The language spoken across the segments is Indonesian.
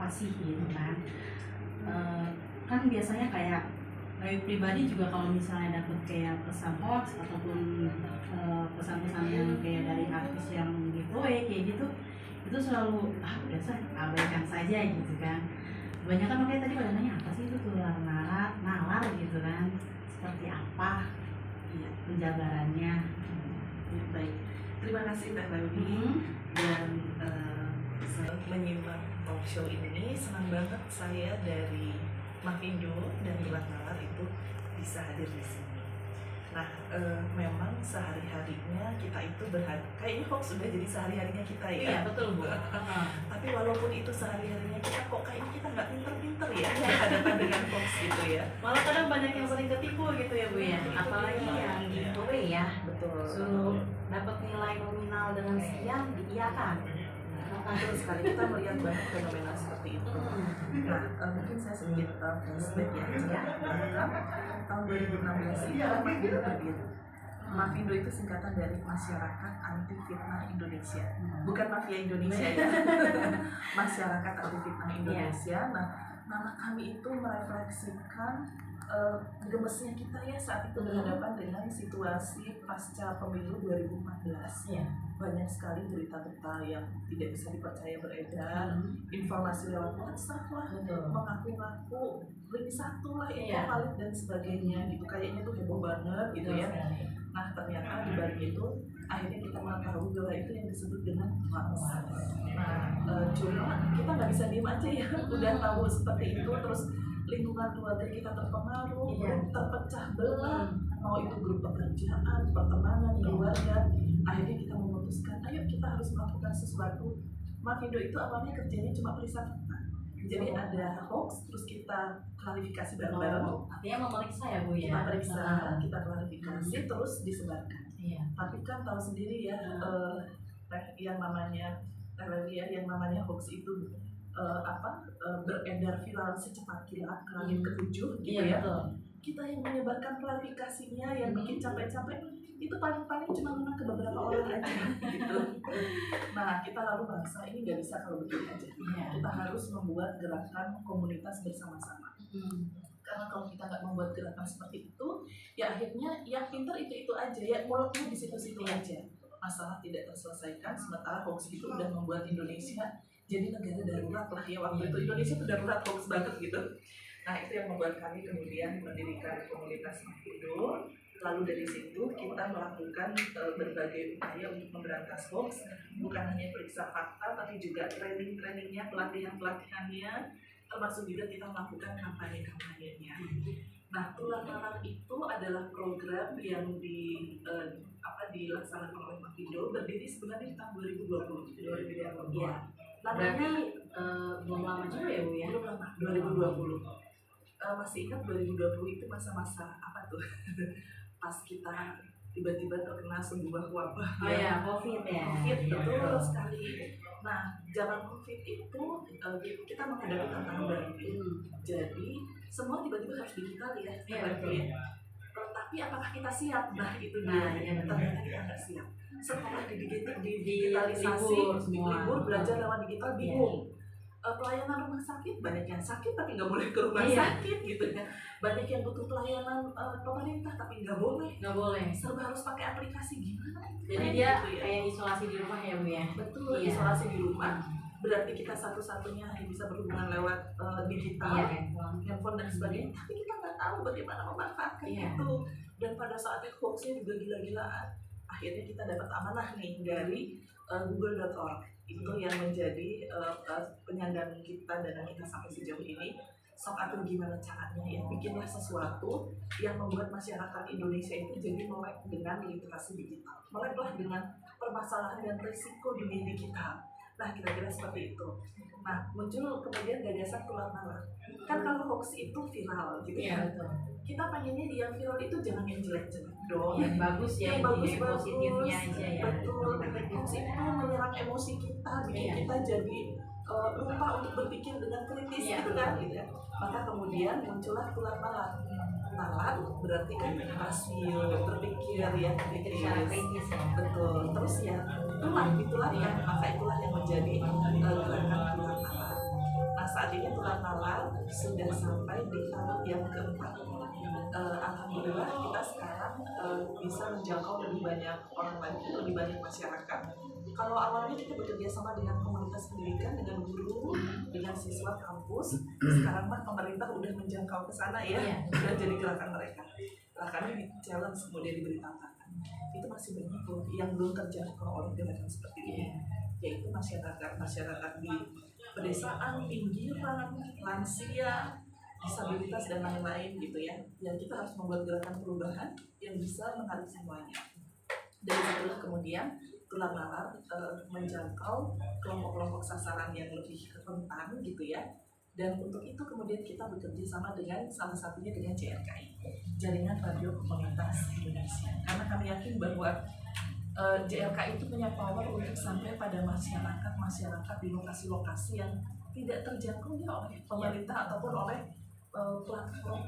apa sih gitu kan. Kan biasanya kayak pribadi juga kalau misalnya dapet kayak pesan hoax ataupun pesan-pesan yang kayak dari artis yang giveaway kayak gitu, itu selalu udah abaikan saja gitu kan. Kebanyakan makanya tadi pada nanya apa sih itu tular nalar gitu kan, seperti apa penjabarannya. Baik, terima kasih Teh Lewi. Dan menyimak talk show ini senang banget saya dari Mavindo dan Tular Nalar itu bisa hadir di sini. Nah, memang sehari-harinya kita itu kayaknya hoax sudah jadi sehari-harinya kita ya. Iya betul Bu. Tapi walaupun itu sehari-harinya kita, kok kayaknya kita nggak pinter-pinter ya berhadapan dengan hoax gitu ya. Malah kadang banyak yang sering ketipu gitu ya Bu ya. Apalagi yang giveaway ya. Betul. Suruh dapat nilai nominal dengan sekian diiyakan. Betul sekali, kita melihat banyak fenomena seperti itu. Nah, mungkin saya sedikit flashback ya. Tahun 2016 itu Mavindo berdiri. Mavindo itu singkatan dari Masyarakat Anti Fitnah Indonesia, bukan mafia Indonesia ya. Masyarakat Anti Fitnah Indonesia. Nah, nama kami itu merefleksikan gemesnya kita ya saat itu berhadapan dengan situasi pasca pemilu 2014. Banyak sekali berita-berita yang tidak bisa dipercaya beredar, informasi lewat WhatsApp lah, mengaku-ngaku link satu lah itu valid dan sebagainya gitu, kayaknya tuh heboh banget gitu ya. Nah ternyata di balik itu akhirnya kita mengetahui bahwa itu yang disebut dengan hoax. Nah cuma kita nggak bisa diem aja ya, udah tahu seperti itu terus lingkungan keluarga kita terpengaruh, terpecah belah, mau itu grup pekerjaan, pertemanan, keluarga. Akhirnya kita memutuskan, ayo kita harus melakukan sesuatu. Mavindo itu awalnya kerjanya cuma periksa fakta. Jadi ada hoax, terus kita klarifikasi bareng-bareng. Artinya memeriksa ya Bu ya? Kita periksa, kita klarifikasi, terus disebarkan. Tapi kan tahu sendiri ya, yang namanya yang namanya hoax itu beredar viral secepat kilat ke langit ketujuh gitu ya. Kita yang menyebarkan klarifikasinya, yang bikin capek-capek itu paling cuma kena ke beberapa orang aja gitu. Nah kita lalu merasa ini nggak bisa kalau begini aja. Kita harus membuat gerakan komunitas bersama-sama. Karena kalau kita nggak membuat gerakan seperti itu, ya akhirnya yang pinter itu aja ya, mulutnya di situ-situ aja. Masalah tidak terselesaikan, sementara hoax itu udah membuat Indonesia jadi negara darurat lah ya, waktu itu Indonesia tuh darurat hoax banget gitu. Nah itu yang membuat kami kemudian mendirikan komunitas Mavindo. Lalu dari situ kita melakukan berbagai upaya untuk memberantas hoax, bukan hanya periksa fakta tapi juga training-trainingnya, pelatihan-pelatihannya, termasuk juga kita melakukan kampanye-kampanyenya. Nah, Tular Nalar itu adalah program yang dilaksanakan oleh Mavindo, berdiri sebenarnya di tahun 2020. Ya. Berarti belum lama juga ya Bu ya? Belum lama, 2020. Masih ingat 2020 itu masa-masa apa tuh? Pas kita tiba-tiba terkena sebuah wabah. COVID ya. COVID, betul sekali. Nah, zaman COVID itu kita menghadapi tantangan baru. Jadi semua tiba-tiba harus digital ya. Tapi apakah kita siap? Nah itu dia. Ternyata kita nggak siap. Setelah digitalisasi, libur belajar lewat digital bingung. Pelayanan rumah sakit, banyak yang sakit tapi nggak boleh ke rumah sakit gitu ya. Banyak yang butuh pelayanan pemerintah tapi nggak boleh. Serba harus pakai aplikasi, gimana? Jadi dia gitu ya. Kayak isolasi di rumah ya Bu ya? Betul, isolasi di rumah. Berarti kita satu-satunya hanya bisa berhubungan lewat digital, handphone dan sebagainya. Tapi kita nggak tahu bagaimana memanfaatkan itu. Dan pada saatnya hoaxnya juga gila-gilaan. Akhirnya kita dapat amanah nih dari google.org. Itu yang menjadi penyandang kita dan kita sampai sejauh ini. Sok atur gimana caranya ya, bikinlah sesuatu yang membuat masyarakat Indonesia itu jadi melek dengan literasi digital, meleklah dengan permasalahan dan risiko dunia digital. Nah kira-kira seperti itu. Nah muncul kemudian gagasan Tular Nalar. Kan kalau hoax itu viral gitu ya. Kita pengennya yang viral itu jangan yang jelek-jelek dong. Yang bagus ya, yang bagus positifnya aja ya. Betul. Hoax itu menyerang emosi kita, bikin kita jadi lupa untuk berpikir dengan kritis gitu kan. Maka kemudian muncullah Tular Nalar. Nalar berarti kan rasional, berpikir ya, kritis. Betul. Terus ya itulah ya, maka itulah yang menjadi gerakan Tular Nalar. Nah saat saat ini tulang nalar sudah sampai di tahap yang keempat. Alhamdulillah kita sekarang bisa menjangkau lebih banyak orang lagi, lebih banyak masyarakat. Kalau awalnya kita bekerja sama dengan komunitas pendidikan, dengan guru, dengan siswa kampus, sekarang mah pemerintah udah menjangkau ke sana ya, udah jadi gerakan mereka. Gerakannya di challenge, kemudian diberi tantangan. Itu masih banyak loh yang belum terjangkau oleh gerakan seperti ini, yaitu masyarakat di pedesaan, pinggiran, lansia, disabilitas dan lain-lain gitu ya. Yang kita harus membuat gerakan perubahan yang bisa menarik semuanya. Dari situlah kemudian tulang nalar menjangkau kelompok-kelompok sasaran yang lebih rentan gitu ya. Dan untuk itu kemudian kita bekerja sama dengan salah satunya dengan JRKI, Jaringan Radio Komunitas Indonesia. Karena kami yakin bahwa JRKI itu punya power untuk sampai pada masyarakat di lokasi-lokasi yang tidak terjangkau ya oleh pemerintah ataupun oleh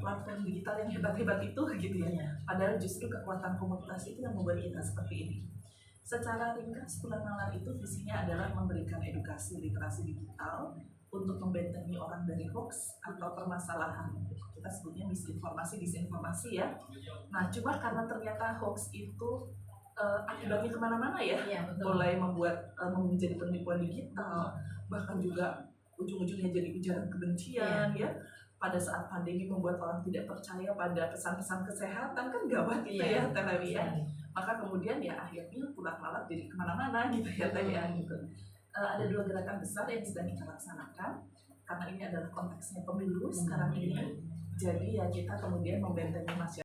platform digital yang hebat-hebat itu gitu ya. Padahal justru kekuatan komunitas itu yang membuat kita seperti ini. Secara ringkas, tulang nalar itu visinya adalah memberikan edukasi literasi digital untuk membentengi orang dari hoax atau permasalahan, kita sebutnya misinformasi, disinformasi ya. Nah, cuma karena ternyata hoax itu akibatnya kemana-mana ya, mulai membuat menjadi penipuan digital, bahkan juga ujung-ujungnya jadi ujaran kebencian ya. Pada saat pandemi membuat orang tidak percaya pada pesan-pesan kesehatan, kan gawat gitu ya televisi. Maka kemudian ya akhirnya tulang nalar jadi kemana-mana gitu ya gitu. Ada dua gerakan besar yang sedang kita laksanakan karena ini adalah konteksnya pemilu sekarang ini. Jadi ya kita kemudian membentengi masyarakat